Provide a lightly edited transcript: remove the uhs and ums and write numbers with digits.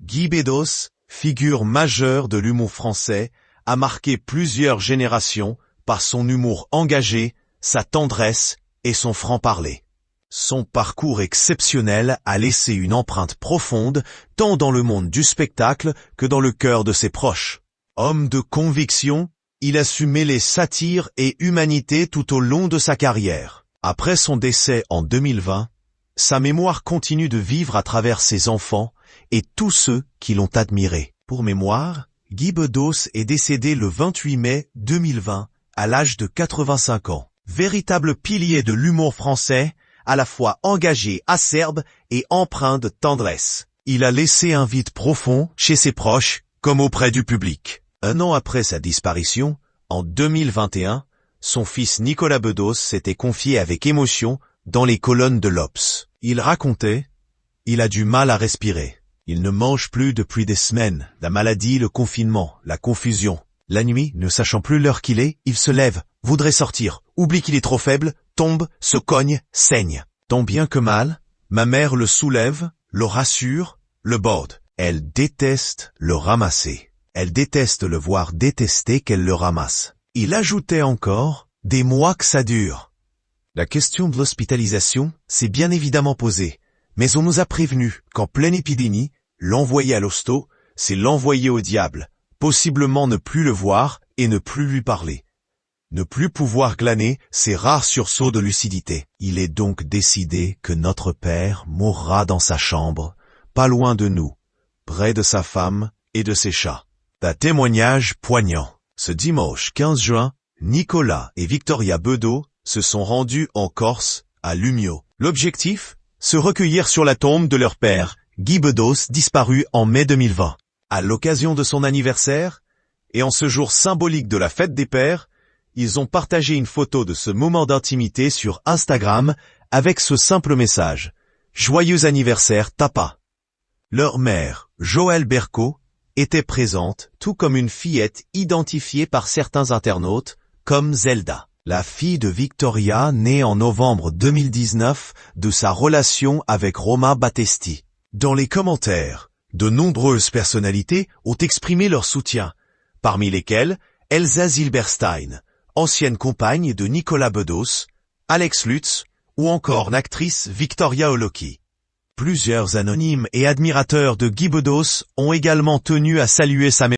Guy Bedos, figure majeure de l'humour français, a marqué plusieurs générations par son humour engagé, sa tendresse et son franc-parler. Son parcours exceptionnel a laissé une empreinte profonde tant dans le monde du spectacle que dans le cœur de ses proches. Homme de conviction, il a su mêler satire et humanité tout au long de sa carrière. Après son décès en 2020, sa mémoire continue de vivre à travers ses enfants et tous ceux qui l'ont admiré. Pour mémoire, Guy Bedos est décédé le 28 mai 2020, à l'âge de 85 ans. Véritable pilier de l'humour français, à la fois engagé, acerbe et empreint de tendresse. Il a laissé un vide profond chez ses proches comme auprès du public. Un an après sa disparition, en 2021, son fils Nicolas Bedos s'était confié avec émotion dans les colonnes de l'Obs. Il racontait « Il a du mal à respirer. Il ne mange plus depuis des semaines. La maladie, le confinement, la confusion. La nuit, ne sachant plus l'heure qu'il est, il se lève, voudrait sortir, oublie qu'il est trop faible, tombe, se cogne, saigne. Tant bien que mal, ma mère le soulève, le rassure, le borde. Elle déteste le ramasser. Elle déteste le voir détester qu'elle le ramasse. » Il ajoutait encore « Des mois que ça dure. » La question de l'hospitalisation s'est bien évidemment posée, mais on nous a prévenu qu'en pleine épidémie, l'envoyer à l'hosto, c'est l'envoyer au diable, possiblement ne plus le voir et ne plus lui parler. Ne plus pouvoir glaner ces rares sursauts de lucidité. Il est donc décidé que notre père mourra dans sa chambre, pas loin de nous, près de sa femme et de ses chats. Un témoignage poignant. Ce dimanche 15 juin, Nicolas et Victoria Bedos se sont rendus en Corse, à Lumio. L'objectif ? Se recueillir sur la tombe de leur père, Guy Bedos, disparu en mai 2020. À l'occasion de son anniversaire, et en ce jour symbolique de la fête des pères, ils ont partagé une photo de ce moment d'intimité sur Instagram avec ce simple message « Joyeux anniversaire, Tapa ». Leur mère, Joëlle Berco, était présente, tout comme une fillette identifiée par certains internautes comme Zelda. La fille de Victoria, née en novembre 2019, de sa relation avec Romain Battesti. Dans les commentaires, de nombreuses personnalités ont exprimé leur soutien, parmi lesquelles Elsa Zilberstein, ancienne compagne de Nicolas Bedos, Alex Lutz ou encore l'actrice Victoria Oloki. Plusieurs anonymes et admirateurs de Guy Bedos ont également tenu à saluer sa mémoire.